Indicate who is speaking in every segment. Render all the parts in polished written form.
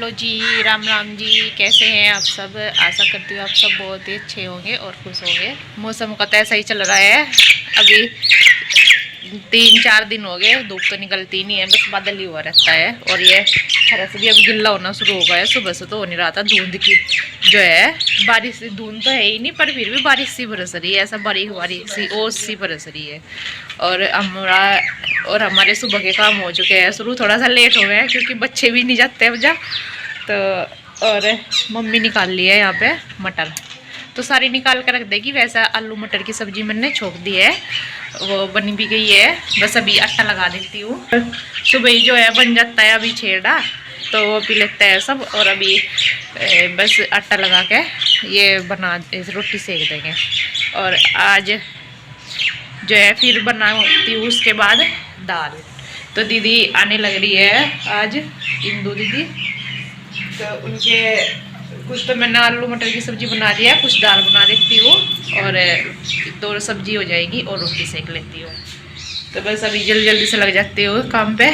Speaker 1: Hello जी, राम राम जी। कैसे हैं आप सब? आशा करती हूँ आप सब बहुत ही अच्छे होंगे और खुश होंगे। मौसम का तो ऐसा ही चल रहा है। अभी 3-4 दिन हो गए, धूप तो निकलती नहीं है, बस बादल ही हुआ रहता है। और ये फरस भी अब गिल्ला होना शुरू हो गया है। सुबह से तो हो नहीं रहा था, धुंध की जो है, बारिश धुंध तो है ही नहीं, पर फिर भी बारिश सी बरस रही है, ऐसा बारीक बारीक सी ओस सी बरस रही है। और हमारे सुबह के काम हो चुके हैं शुरू, थोड़ा सा लेट हो गया क्योंकि बच्चे भी नहीं जाते वजह तो। और मम्मी निकाल ली है यहाँ पे मटर, तो सारी निकाल कर रख देगी। वैसा आलू मटर की सब्जी मैंने छोक दी है, वो बनी भी गई है, बस अभी आटा लगा देती हूँ। सुबह ही जो है बन जाता है, अभी छेड़ा तो वो पी लेता है सब। और अभी बस आटा लगा के ये बना रोटी सेक देंगे। और आज जो है फिर बनाती हूँ उसके बाद दाल। तो दीदी आने लग रही है आज, इंदू दीदी, तो उनके कुछ तो मैंने आलू मटर की सब्जी बना दिया, कुछ दाल बना देती हूँ और 2 सब्जी हो जाएगी और रोटी सेक लेती हूँ। तो बस अभी जल्दी से लग जाती हूँ काम पे।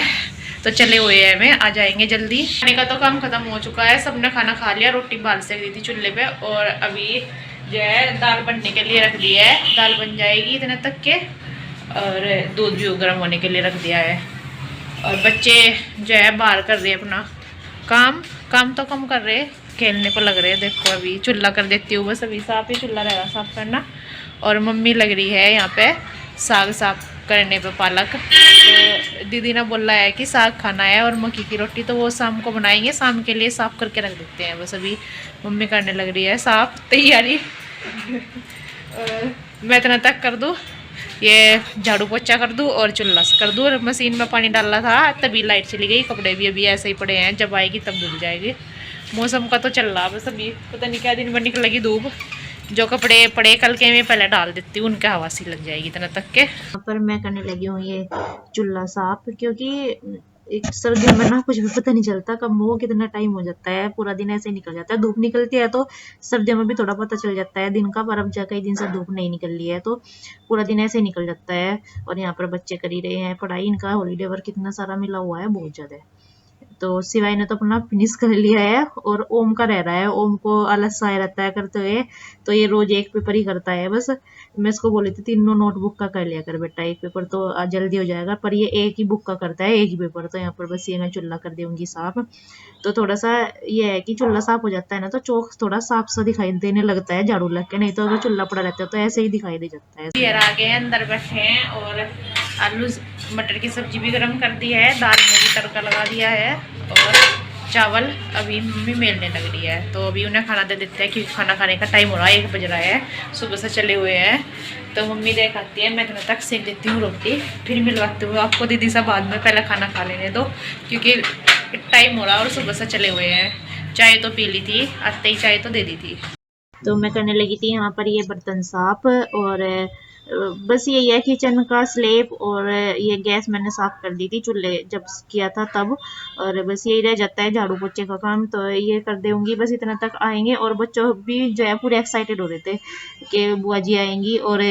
Speaker 1: तो चले हुए हैं, मैं आ जाएंगे जल्दी। खाने का तो काम खत्म हो चुका है, सबने खाना खा लिया। रोटी बाल सेक दी थी चूल्हे पे और अभी जो है दाल बनने के लिए रख दी है। दाल बन जाएगी इतने तक के, और दूध भी गर्म होने के लिए रख दिया है। और बच्चे जो है बाहर कर रहे हैं अपना काम तो कम कर रहे, खेलने को लग रहे हैं। देखो अभी चूल्हा कर देती हूँ, बस अभी साफ ही चूल्हा रहेगा साफ करना। और मम्मी लग रही है यहाँ पे साग साफ करने पे, पालक। तो दीदी ने बोला है कि साग खाना है और मक्की की रोटी, तो वो शाम को बनाएंगे, शाम के लिए साफ करके रख देते हैं। बस अभी मम्मी करने लग रही है साफ तैयारी। मैं इतना तक कर दूँ, ये झाड़ू पोछा कर दूँ और चूल्हा कर दूँ। और मशीन में पानी डालना था, तभी लाइट चली गई। कपड़े भी अभी ऐसे ही पड़े हैं, जब आएगी तब धुल जाएगी। मौसम का तो चल रहा, बस अभी पता नहीं क्या दिन भर निकलेगी धूप। जो कपड़े पड़े कल के मैं पहले डाल देती हूँ, उनके हवा सी लग जाएगी इतना तक के। पर मैं करने लगी हूँ ये चूल्हा साफ, क्योंकि एक सर्दियों में ना कुछ भी पता नहीं चलता कब वो कितना टाइम हो जाता है, पूरा दिन ऐसे निकल जाता है। धूप निकलती है तो सर्दियों में भी थोड़ा पता चल जाता है दिन का, पर अब कई दिन से धूप नहीं निकल रही है तो पूरा दिन ऐसे निकल जाता है। और यहाँ पर बच्चे कर ही रहे हैं पढ़ाई, इनका हॉलीडे वर्क कितना सारा मिला हुआ है, बहुत ज्यादा। तो शिवाय ने तो अपना फिनिश कर लिया है और ओम का रह रहा है। ओम को आलस आया रहता है करते हुए, तो ये रोज एक पेपर ही करता है बस। मैं इसको बोली थी 3 नोटबुक का कर लिया कर बेटा, एक पेपर तो जल्दी हो जाएगा, पर ये एक ही बुक का करता है, एक ही पेपर। तो यहाँ पर बस ये मैं चूल्हा कर दूंगी साफ। तो थोड़ा सा ये है कि चूल्हा साफ हो जाता है ना, तो चौक थोड़ा साफ सा दिखाई देने लगता है झाड़ू लग के, नहीं तो अगर चूल्हा पड़ा रहता है तो ऐसे ही दिखाई दे जाता है। ये आ गए अंदर बैठे हैं और आलू मटर की सब्जी भी गर्म कर दी है, दाल में भी तड़का लगा दिया है और चावल अभी मम्मी मेलने लग रही है। तो अभी उन्हें खाना दे देते हैं क्योंकि खाना खाने का टाइम हो रहा है, 1 बज रहा है, सुबह से चले हुए हैं। तो मम्मी देख आती है, मैं इतना तक सेक देती हूँ रोटी, फिर मिलवाते हुए आपको दीदी से बाद में। पहले खाना खा लेने दो क्योंकि टाइम हो रहा है और सुबह से चले हुए हैं। चाय तो पी ली थी, आते ही चाय तो दे दी थी। तो मैं करने लगी थी यहाँ पर ये बर्तन साफ, और बस यही है किचन का स्लेब और ये गैस मैंने साफ कर दी थी चूल्हे जब किया था तब। और बस यही रह जाता है झाड़ू पोछे का काम, तो ये कर दूंगी बस इतना तक आएंगे। और बच्चों भी जो है पूरे एक्साइटेड हो रहे थे कि बुआ जी आएंगी और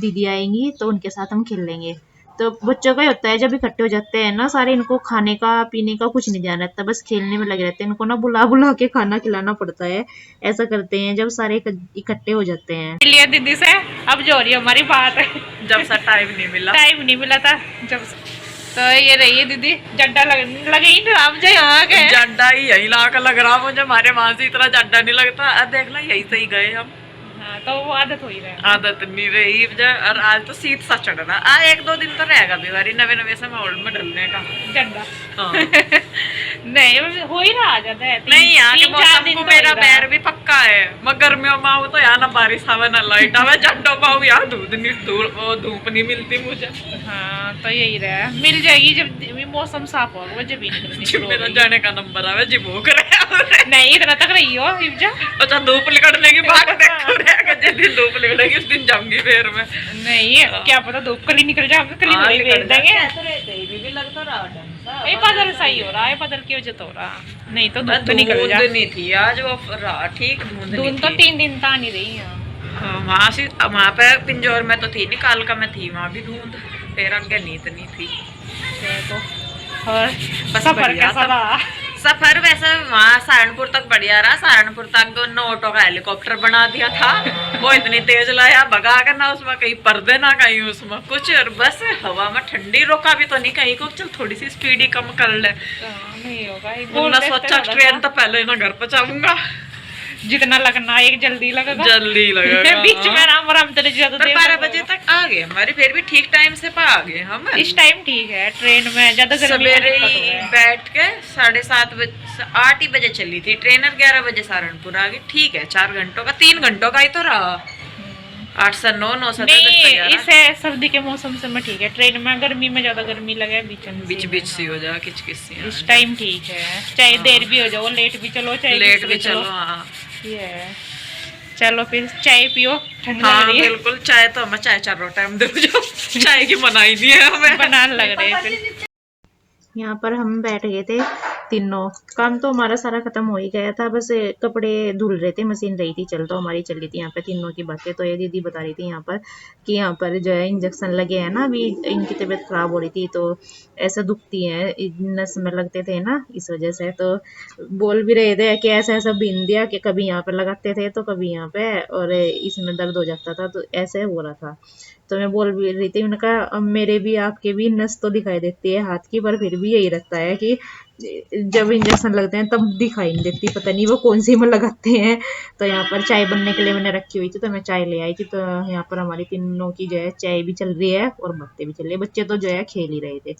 Speaker 1: दीदी आएंगी, तो उनके साथ हम खेल लेंगे। तो बच्चों का ही होता है जब इकट्ठे हो जाते हैं ना सारे, इनको खाने का पीने का कुछ नहीं ध्यान रहता, बस खेलने में लगे रहते हैं। इनको ना बुला बुला के खाना खिलाना पड़ता है, ऐसा करते हैं जब सारे इकट्ठे हो जाते हैं। लिया दीदी से अब जो हो रही है हमारी बात है,
Speaker 2: जब से टाइम नहीं मिला
Speaker 1: था जब से। तो ये रही है दीदी, जड्डा लगे ही ना मुझे यहाँ के,
Speaker 2: जड्डा ही यही ला कर लग रहा मुझे, हमारे वहां से इतना जड्डा नहीं लगता। अब देख ला यही सही गए हम।
Speaker 1: हाँ, तो वो आदत हो ही रहा है,
Speaker 2: आदत नहीं रही। और आज तो सीध सा चढ़ रहा, 1-2 दिन तो रहेगा बीमारी नवे से माहौल में डलने का
Speaker 1: जड्डा।
Speaker 2: हाँ।
Speaker 1: नहीं हो ही रहा जाता है,
Speaker 2: नहीं यहाँ के मौसम को मेरा पैर भी पक्का है। मैं गर्मियों में आऊँ तो यहाँ ना बारिश आवे ना लाइट आवे, जड्डों में आऊँ यहाँ धूप नहीं मिलती मुझे।
Speaker 1: हाँ तो यही रहा, मिल जाएगी जब मौसम साफ होगा, जब भी निकलनी
Speaker 2: मेरा जाने का नंबर आवे जी भूख रहे।
Speaker 1: नहीं इतना तक रही हो।
Speaker 2: अच्छा धूप निकलने की बात देखो, जिस दिन धूप निकलेगी उस दिन जाऊंगी फिर मैं।
Speaker 1: नहीं क्या पता धूप कल ही निकल जाए, कल ही भेज देंगे।
Speaker 2: लगता रहा
Speaker 1: बादल सही हो रहा है, बादल की वजह तो हो रहा, नहीं तो धूप तो निकल जाए।
Speaker 2: नहीं थी आज वो ठीक
Speaker 1: धुंध तो 3 दिन तो नहीं रही है।
Speaker 2: वहाँ से वहाँ पे पिंजौर में तो थी नहीं, कालका में थी वहाँ भी धुंध, फिर आगे नींद नहीं थी।
Speaker 1: तो और सफर कैसा रहा?
Speaker 2: सफर वैसे वहाँ सहारनपुर तक बढ़िया रहा। सहारनपुर तक न ऑटो का हेलीकॉप्टर बना दिया था, वो इतनी तेज लाया भगा कर, ना उसमें कहीं पर्दे ना कहीं उसमें कुछ, और बस हवा में ठंडी रोका भी तो नहीं कहीं को, चल थोड़ी सी स्पीड ही कम कर ले।
Speaker 1: नहीं होगा,
Speaker 2: मैं सोचा ट्रेन तो पहले ना घर पहुंचाऊंगा,
Speaker 1: जितना लगना एक जल्दी लगेगा,
Speaker 2: जल्दी लगेगा।
Speaker 1: बीच में आराम आराम से ज्यादा
Speaker 2: 12 बजे तक आ गए हमारे, फिर भी ठीक टाइम से आ गए हम।
Speaker 1: इस टाइम ठीक है, ट्रेन में ज्यादा गर्मी
Speaker 2: सवेरे बैठ के 7:30 बजे 8 ही बजे चली थी ट्रेन, 11 बजे सहारनपुर आ गई। ठीक है, 4 घंटों का 3 घंटों का ही तो रहा। 8 से 9, 9 से 10
Speaker 1: नहीं, इसे सर्दी के मौसम से में ठीक है, ट्रेन में गर्मी में ज्यादा गर्मी लगे
Speaker 2: बीच बीच सी हो जाए किचकिच सी।
Speaker 1: इस टाइम ठीक है, चाहे देर भी हो जाओ, लेट भी चलो, चाहे
Speaker 2: लेट भी चलो। हाँ
Speaker 1: ये चलो फिर चाय पियो, ठंड
Speaker 2: हाँ,
Speaker 1: लग रही है।
Speaker 2: बिल्कुल चाय तो हमें चाय चारों टाइम दे दो, चाय की मनाई नहीं है हमें,
Speaker 1: बनाने लग रहे हैं। फिर यहाँ पर हम बैठ गए थे तीनों, काम तो हमारा सारा खत्म हो ही गया था, बस कपड़े धुल रहे थे, मशीन रही थी चल, तो हमारी चल रही थी यहाँ पे तीनों की बातें। तो ये दीदी बता रही थी यहाँ पर कि यहाँ पर जो है इंजेक्शन लगे हैं ना, अभी इनकी तबीयत खराब हो रही थी, तो ऐसा दुखती है, नस में लगते थे ना, इस वजह से। तो बोल भी रहे थे कि ऐसा ऐसा बीन दिया कि कभी यहाँ पर लगाते थे तो कभी यहाँ पे, और इसमें दर्द हो जाता था, तो ऐसे हो रहा था। तो मैं बोल भी रही थी, उन्होंने कहा मेरे भी आपके भी नस तो दिखाई देती है हाथ की, पर फिर भी यही रहता है कि जब इंजेक्शन लगते हैं तब दिखाई नहीं देती, पता नहीं वो कौन सी में लगाते हैं। तो यहाँ पर चाय बनने के लिए मैंने रखी हुई थी, तो मैं चाय ले आई थी। तो यहाँ पर हमारी तीनों की जो है चाय भी चल रही है और बातें भी चल रही है। बच्चे तो जो है खेल ही रहे थे,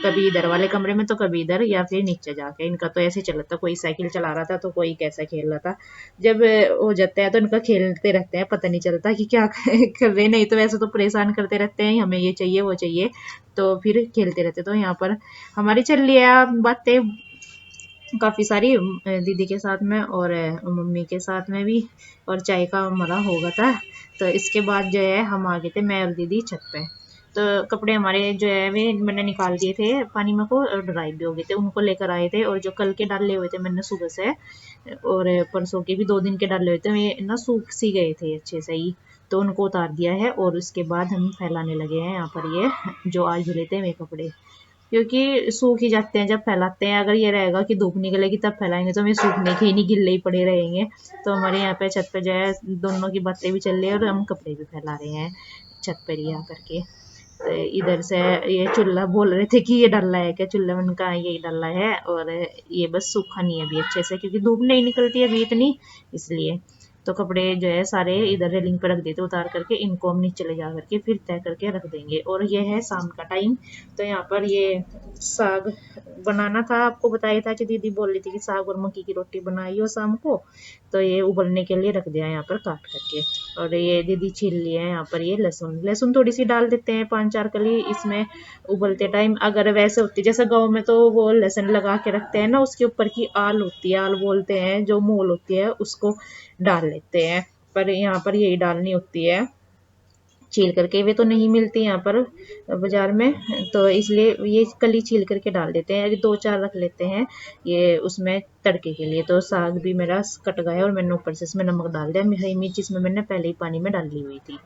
Speaker 1: कभी इधर वाले कमरे में तो कभी इधर, या फिर नीचे जाके। इनका तो ऐसे चल रहा था, कोई साइकिल चला रहा था तो कोई कैसा खेल रहा था। जब हो जाता है तो इनका खेलते रहते हैं, पता नहीं चलता कि क्या कर रहे। नहीं तो वैसे तो परेशान करते रहते हैं, हमें ये चाहिए वो चाहिए, तो फिर खेलते रहते। तो यहाँ पर हमारी चल रही है बातें काफ़ी सारी, दीदी के साथ में और मम्मी के साथ में भी, और चाय का हमारा हो गया था। तो इसके बाद जो है हम आ गए थे, मैं और दीदी छत पे। तो कपड़े हमारे जो है वे मैंने निकाल दिए थे पानी में को, और ड्राई भी हो गए थे, उनको लेकर आए थे। और जो कल के डाले हुए थे मैंने सुबह से, और परसों के भी 2 दिन के डाले हुए थे, वे ना सूख सी गए थे अच्छे से ही, तो उनको उतार दिया है। और उसके बाद हम फैलाने लगे हैं यहाँ पर ये जो आज धुले थे वे कपड़े, क्योंकि सूख ही जाते हैं जब फैलाते हैं। अगर ये रहेगा कि धूप निकलेगी तब फैलाएंगे तो हमें सूखने के ही नहीं, गिल्ले ही पड़े रहेंगे। तो हमारे यहाँ पे छत पे जो है दोनों की बातें भी चल रही है और हम कपड़े भी फैला रहे हैं छत पर ही आकर के। तो इधर से ये चूल्हा बोल रहे थे कि ये डाला है क्या, चूल्हा में कहा यही डाला है, और ये बस सूखा नहीं है अभी अच्छे से, क्योंकि धूप नहीं निकलती है अभी इतनी, इसलिए। तो कपड़े जो है सारे इधर रेलिंग पर रख देते उतार करके, इनको हम नीचे ले जा करके फिर तय करके रख देंगे। और ये है शाम का टाइम, तो यहाँ पर ये साग बनाना था, आपको बताया था कि दीदी बोल रही थी कि साग और मक्की की रोटी बनाई हो शाम को, तो ये उबलने के लिए रख दिया यहाँ पर काट करके। और ये दीदी छील लिए हैं यहाँ पर ये लहसुन थोड़ी सी डाल देते हैं, 5-4 कली इसमें उबलते टाइम। अगर वैसे होती जैसे गाँव में तो वो लहसुन लगा के रखते हैं ना, उसके ऊपर की आल होती है, आल बोलते हैं, जो मूल होती है उसको डाल लेते हैं, पर यहाँ पर यही डालनी होती है छील करके। वे तो नहीं मिलती यहाँ पर बाजार में, तो इसलिए ये कली छील करके डाल देते हैं। अभी 2-4 रख लेते हैं ये उसमें तड़के के लिए। तो साग भी मेरा कट गया और मैंने ऊपर से इसमें नमक डाल दिया, हरी मिर्च इसमें मैंने पहले ही पानी में डाली हुई थी।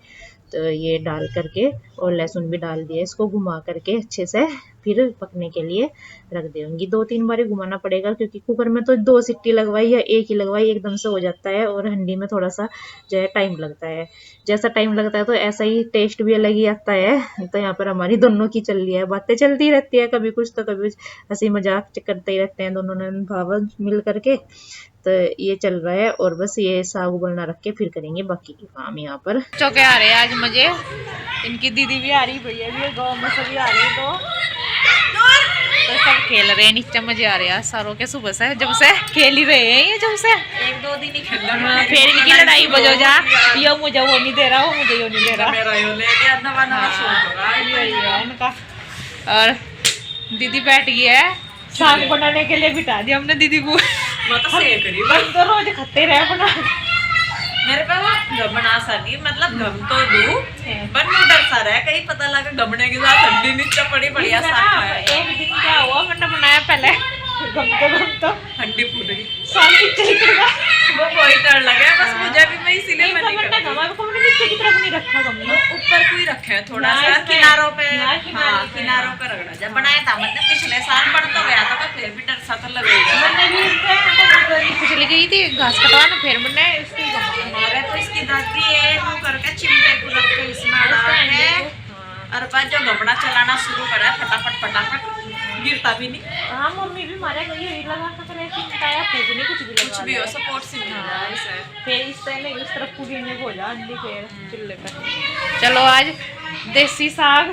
Speaker 1: तो ये डाल करके और लहसुन भी डाल दिया, इसको घुमा करके अच्छे से फिर पकने के लिए रख दूंगी। 2-3 बार घुमाना पड़ेगा, क्योंकि कुकर में तो 2 सीटी लगवाई या 1 ही लगवाई एकदम से हो जाता है, और हंडी में थोड़ा सा जो है टाइम लगता है। जैसा टाइम लगता है तो ऐसा ही टेस्ट भी अलग ही आता है। तो यहाँ पर हमारी दोनों की चल रही है, बातें चलती रहती है, कभी कुछ तो कभी हंसी मजाक करते ही रहते हैं दोनों ने भाव मिल करके। तो ये चल रहा है, और बस ये साग उबलना रख के फिर करेंगे बाकी के काम। यहाँ पर चौके आ रहे हैं आज मजे, इनकी दीदी भी आ रही, भैया भी गाँव में सभी आ रहे हैं, तो सब खेल रहे हैं नीचे, मजे आ रहे हैं सारों के। सुबह से जब से खेल ही रहे हैं ये, जब से
Speaker 2: 1-2 दिन ही खेल रहे,
Speaker 1: फिर इनकी लड़ाई बजो जा, ये मुझे वो नहीं दे रहा, वो मुझे ये नहीं दे रहा,
Speaker 2: मेरा यो ले गया नवा शौक हो रहा है
Speaker 1: उनका। और दीदी बैठ गई है, साग बनाने के लिए बिठा दिया हमने दीदी को।
Speaker 2: मैं तो सेक रही हूं,
Speaker 1: हम तो रोज खाते रहे बना।
Speaker 2: मेरे पे वो गमना सा नहीं, मतलब गम तो दूं पर नूडल सा रहा है, कहीं पता लगा गमने के साथ हड्डी नीचे पड़ी, बढ़िया सा खाया।
Speaker 1: एक दिन क्या हुआ, मैंने बनाया पहले गम तो
Speaker 2: हड्डी फूट गई,
Speaker 1: साग पीछे निकल गया।
Speaker 2: वो कोई डर लगे बस मुझे भी, मैं इसीलिए मैं नहीं करती।
Speaker 1: नीचे की तरफ नहीं रखा कभी।
Speaker 2: ऊपर को ही रखे हैं थोड़ा सा, किनारों पे। हाँ, किनारों पे रगड़ा जब बनाया था मतलब पिछले साल बन तो गया था, पर फिर भी डर सा तो लगेगा।
Speaker 1: चली गई थी घास कटवाने, फिर मैंने इसकी
Speaker 2: हमारे तो इसकी दादी है वो करके चिमटे को रख के इसमें डाल है, और बाद जो गबड़ा चलाना शुरू करा फटाफट फटाफट, गिरता भी नहीं।
Speaker 1: हाँ मम्मी भी मारे गई यही लगा कर ऐसे बताया, कुछ नहीं कुछ भी लगा
Speaker 2: कुछ भी हो सपोर्ट से मिल जाए इसे।
Speaker 1: फिर इस तरह उस तरफ पूरी में हो जा अंडी फिर चूल्हे पर। चलो आज देसी साग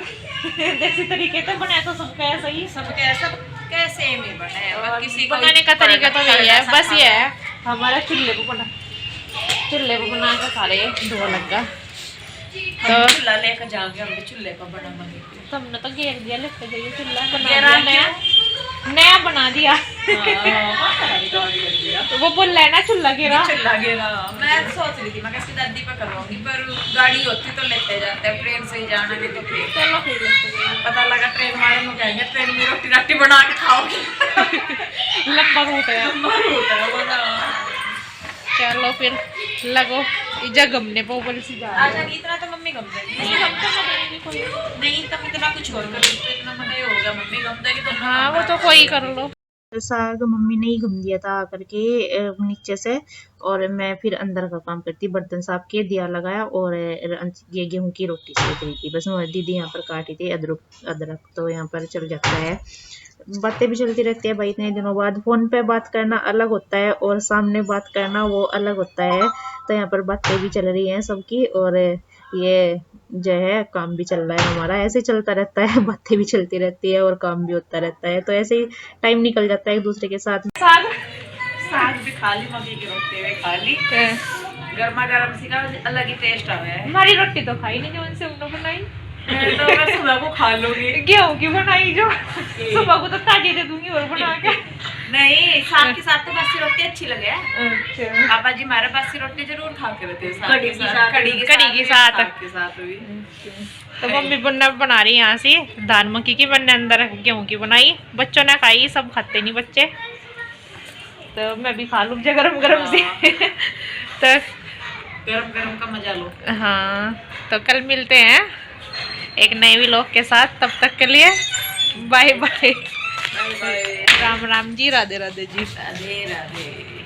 Speaker 1: देसी तरीके से बनाया तो सबका ऐसा ही,
Speaker 2: सबके सेम ही बने हैं, बस किसी को
Speaker 1: बनाने का तरीका तो यही है, बस ये है हमारा चूल्हे पे बना, चूल्हे पे बना के सारे धो लगा।
Speaker 2: तो चूल्हा लेकर जाएंगे हम भी, चूल्हे पर बना मंगे
Speaker 1: तुमने तो घेर दिया, लेके जाइए चूल्हा
Speaker 2: घेरा
Speaker 1: नया बना दिया। तो वो बोल लेना चूल्हा घेरा।
Speaker 2: मैं सोच रही थी मैं किसकी दादी पे करवाऊंगी, पर गाड़ी होती तो लेते जाते, ट्रेन से ही जाना नहीं तो फिर
Speaker 1: चलो फिर
Speaker 2: पता लगा ट्रेन वाले में कहेंगे ट्रेन में रोटी राटी बना के खाओगे।
Speaker 1: लंबा रूट है। चलो फिर लगो इजा गमने पे ऊपर से जा
Speaker 2: अच्छा इतना तो मम्मी गम देगी, नहीं तुम इतना कुछ और कर तो इतना मना हो गया, मम्मी गम देगी तो।
Speaker 1: हाँ वो तो कोई कर लो।
Speaker 3: साग मम्मी ने ही घूम दिया था आकर के नीचे से, और मैं फिर अंदर का काम करती, बर्तन साफ किए, दिया लगाया और ये गेहूं की रोटी सेक रही थी। बस दीदी यहाँ पर काटी थी अदरक तो यहाँ पर चल जाता है। बातें भी चलती रहती है भाई, इतने दिनों बाद फोन पे बात करना अलग होता है और सामने बात करना वो अलग होता है। तो यहाँ पर बातें भी चल रही हैं सबकी, और ये जो है काम भी चल रहा है हमारा, ऐसे चलता रहता है, बातें भी चलती रहती है और काम भी होता रहता है। तो ऐसे ही टाइम निकल जाता है एक दूसरे के साथ।
Speaker 2: साग भी खा ली, मम्मी की रोटी भी खा ली, गर्मा गर्म सी का अलग ही टेस्ट आ गया है।
Speaker 1: हमारी रोटी तो खाई नहीं जो उनसे उन्होंने बनाई,
Speaker 2: तो मैं सुबह को खा लूंगी।
Speaker 1: गेहूं की बनाई जो सुबह को तो ताजी दे दूंगी और बना के।
Speaker 2: नहीं साग के साथ तो बासी रोटी अच्छी लगे।
Speaker 1: अच्छा
Speaker 2: पापा जी हमारे बासी रोटी जरूर खा के रहते हैं,
Speaker 1: कड़ी के साथ
Speaker 2: भी।
Speaker 1: तो मम्मी बना रही यहाँ से दाल मक्की की, बनने अंदर गेहूं की बनाई, बच्चों ने खाई, सब खाते नहीं बच्चे, तो मैं भी खा लूँ गरम गरम से। तो
Speaker 2: गरम गरम का मजा लो।
Speaker 1: हाँ तो कल मिलते हैं एक नए व्लॉग के साथ, तब तक के लिए बाय बाय। राम राम जी, राधे राधे जी।
Speaker 2: राधे राधे।